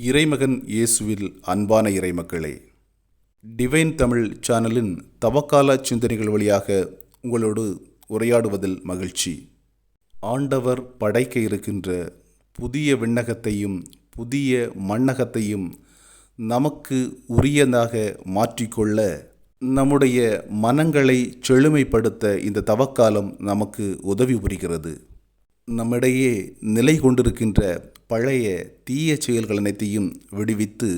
இறைமகன் இயேசுவில் அன்பான இறைமக்களே, டிவைன் தமிழ் சேனலின் தவக்கால சிந்தனைகள் வழியாக உங்களோடு உரையாடுவதில் மகிழ்ச்சி. ஆண்டவர் படைக்க இருக்கின்ற புதிய விண்ணகத்தையும் புதிய மண்ணகத்தையும் நமக்கு உரியதாக மாற்றிக்கொள்ள நம்முடைய மனங்களை செழுமைப்படுத்த இந்த தவக்காலம் நமக்கு உதவி புரிகிறது. நம்மிடையே நிலை கொண்டிருக்கின்ற பழைய தீய செயல்கள் அனைத்தையும் விடுவித்து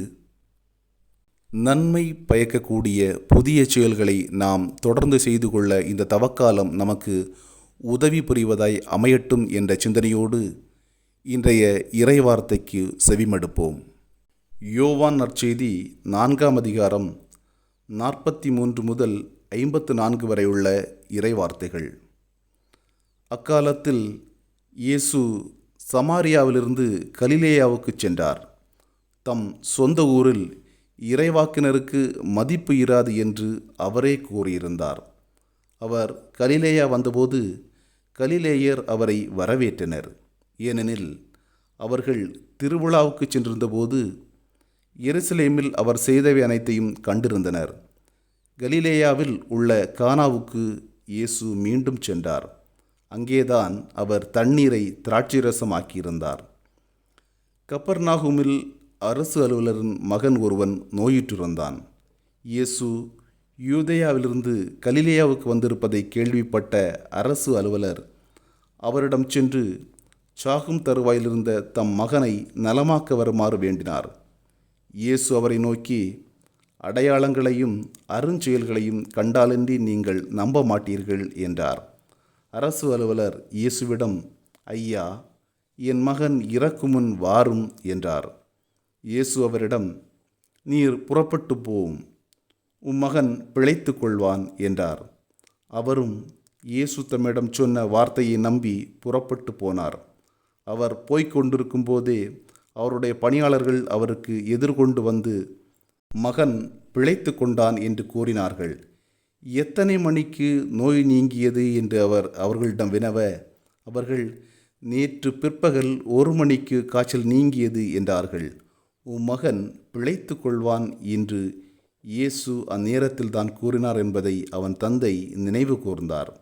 நன்மை பயக்கக்கூடிய புதிய செயல்களை நாம் தொடர்ந்து செய்து கொள்ள இந்த தவக்காலம் நமக்கு உதவி புரிவதாய் அமையட்டும் என்ற சிந்தனையோடு இன்றைய இறைவார்த்தைக்கு செவிமடுப்போம். யோவான் நற்செய்தி 4ஆம் அதிகாரம் 43 முதல் 54 வரை உள்ள இறைவார்த்தைகள். அக்காலத்தில் இயேசு சமாரியாவிலிருந்து கலிலேயாவுக்கு சென்றார். தம் சொந்த ஊரில் இறைவாக்கினருக்கு மதிப்பு இராது என்று அவரே கூறியிருந்தார். அவர் கலிலேயா வந்தபோது கலிலேயர் அவரை வரவேற்றனர். ஏனெனில் அவர்கள் திருவிழாவுக்கு சென்றிருந்தபோது எருசலேமில் அவர் செய்தவை அனைத்தையும் கண்டிருந்தனர். கலிலேயாவில் உள்ள கானாவுக்கு இயேசு மீண்டும் சென்றார். அங்கேதான் அவர் தண்ணீரை திராட்சைரசமாக்கியிருந்தார். கப்பர்நாகுமில் அரசு அலுவலரின் மகன் ஒருவன் நோயுற்றிருந்தான். இயேசு யூதேயாவிலிருந்து கலிலேயாவுக்கு வந்திருப்பதை கேள்விப்பட்ட அரசு அலுவலர் அவரிடம் சென்று சாகும் தருவாயிலிருந்த தம் மகனை நலமாக்க வருமாறு வேண்டினார். இயேசு அவரை நோக்கி, அடையாளங்களையும் அருஞ்செயல்களையும் கண்டாலின்றி நீங்கள் நம்ப மாட்டீர்கள் என்றார். அரசு அலுவலர் இயேசுவிடம், ஐயா, என் மகன் இறக்கும் முன் வாரும் என்றார். இயேசு அவரிடம், நீர் புறப்பட்டு போம், உம் மகன் பிழைத்து கொள்வான் என்றார். அவரும் இயேசு தம்மிடம் சொன்ன வார்த்தையை நம்பி புறப்பட்டு போனார். அவர் போய்கொண்டிருக்கும் போதே அவருடைய பணியாளர்கள் அவருக்கு எதிர்கொண்டு வந்து, மகன் பிழைத்து கொண்டான் என்று கூறினார்கள். எத்தனை மணிக்கு நோய் நீங்கியது என்று அவர்களிடம் வினவ, அவர்கள், நேற்று பிற்பகல் 1 மணிக்கு காய்ச்சல் நீங்கியது என்றார்கள். உம் மகன் பிழைத்து கொள்வான் என்று இயேசு அந்நேரத்தில் தான் கூறினார் என்பதை அவன் தந்தை நினைவு கூர்ந்தார்.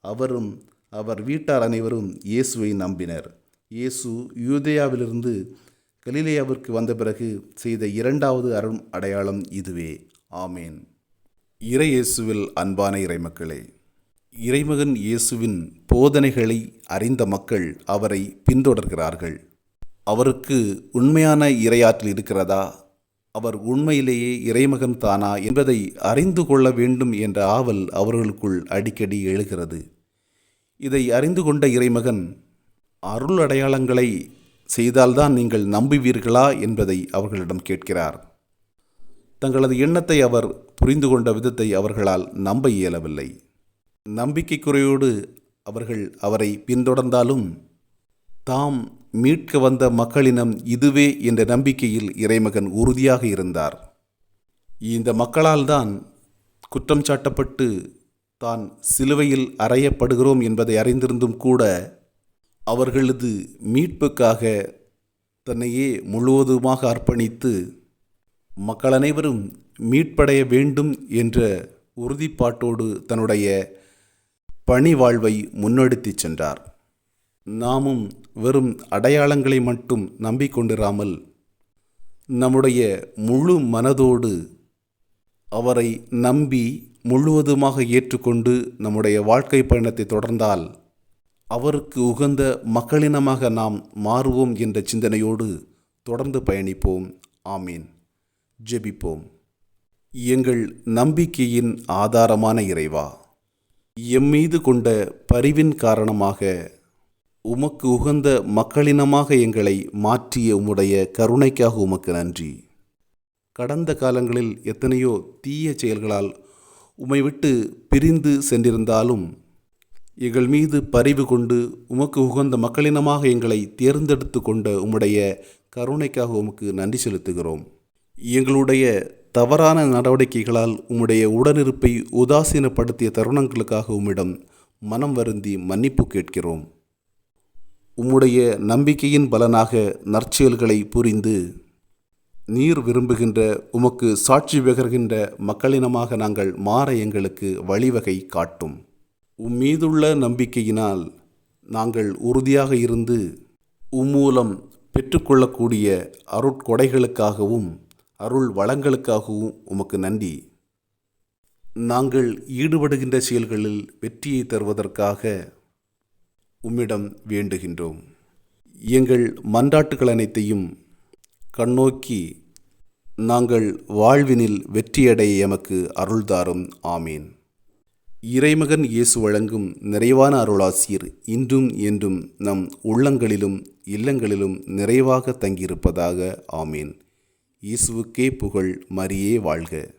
அவரும் அவர் வீட்டார் அனைவரும் இயேசுவை நம்பினர். இயேசு யூதேயாவிலிருந்து கலிலேயாவிற்கு வந்த பிறகு செய்த 2வது அரும் அடையாளம் இதுவே. ஆமேன். இறையேசுவில் அன்பான இறைமக்களே, இறைமகன் இயேசுவின் போதனைகளை அறிந்த மக்கள் அவரை பின்தொடர்கிறார்கள். அவருக்கு உண்மையான இறையாற்றல் இருக்கிறதா, அவர் உண்மையிலேயே இறைமகன் தானா என்பதை அறிந்து கொள்ள வேண்டும் என்ற ஆவல் அவர்களுக்குள் அடிக்கடி எழுகிறது. இதை அறிந்து கொண்ட இறைமகன் அருள் அடையாளங்களை செய்தால்தான் நீங்கள் நம்புவீர்களா என்பதை அவர்களிடம் கேட்கிறார். தங்களது எண்ணத்தை அவர் புரிந்து கொண்ட விதத்தை அவர்களால் நம்ப இயலவில்லை. நம்பிக்கை குறையோடு அவர்கள் அவரை பின்தொடர்ந்தாலும் தாம் மீட்க வந்த மக்களினம் இதுவே என்ற நம்பிக்கையில் இறைமகன் உறுதியாக இருந்தார். இந்த மக்களால் தான் குற்றம் சாட்டப்பட்டு தான் சிலுவையில் அறையப்படுகிறோம் என்பதை அறிந்திருந்தும் கூட அவர்களது மீட்புக்காக தன்னையே முழுவதுமாக அர்ப்பணித்து மக்கள் அனைவரும் மீட்படைய வேண்டும் என்ற உறுதிப்பாட்டோடு தன்னுடைய பணி வாழ்வை முன்னெடுத்து சென்றார். நாமும் வெறும் அடையாளங்களை மட்டும் நம்பிக்கொண்டிராமல் நம்முடைய முழு மனதோடு அவரை நம்பி முழுவதுமாக ஏற்றுக்கொண்டு நம்முடைய வாழ்க்கை பயணத்தை தொடர்ந்தால் அவருக்கு உகந்த மக்களினமாக நாம் மாறுவோம் என்ற சிந்தனையோடு தொடர்ந்து பயணிப்போம். ஆமீன். ஜெபிப்போம். எங்கள் நம்பிக்கையின் ஆதாரமான இறைவா, எம்மீது கொண்ட பரிவின் காரணமாக உமக்கு உகந்த மக்களினமாக எங்களை மாற்றிய உம்முடைய கருணைக்காக உமக்கு நன்றி. கடந்த காலங்களில் எத்தனையோ தீய செயல்களால் உம்மை விட்டு பிரிந்து சென்றிருந்தாலும் எங்கள் மீது பரிவு கொண்டு உமக்கு உகந்த மக்களினமாக எங்களை தேர்ந்தெடுத்து கொண்ட உம்முடைய கருணைக்காக உமக்கு நன்றி செலுத்துகிறோம். எங்களுடைய தவறான நடவடிக்கைகளால் உம்முடைய உடனிருப்பை உதாசீனப்படுத்திய தருணங்களுக்காக உம்மிடம் மனம் வருந்தி மன்னிப்பு கேட்கிறோம். உம்முடைய நம்பிக்கையின் பலனாக நற்செயல்களை புரிந்து நீர் விரும்புகின்ற உமக்கு சாட்சி பகர்கின்ற மக்களினமாக நாங்கள் மாற எங்களுக்கு வழிவகை காட்டும். உம்மீதுள்ள நம்பிக்கையினால் நாங்கள் உறுதியாக இருந்து உம்மூலம் பெற்றுக்கொள்ளக்கூடிய அருட்கொடைகளுக்காகவும் அருள் வளங்களுக்காகவும் உமக்கு நன்றி. நாங்கள் ஈடுபடுகின்ற செயல்களில் வெற்றியை தருவதற்காக உம்மிடம் வேண்டுகின்றோம். எங்கள் மன்றாட்டுகள் அனைத்தையும் கண்ணோக்கி நாங்கள் வாழ்வினில் வெற்றியடைய எமக்கு அருள்தாரும். ஆமீன். இறைமகன் இயேசு வழங்கும் நிறைவான அருளாசிர் இன்றும் என்றும் நம் உள்ளங்களிலும் இல்லங்களிலும் நிறைவாக தங்கியிருப்பதாக. ஆமீன். இயேசுவுக்கே புகழ். மரியே வாழ்க.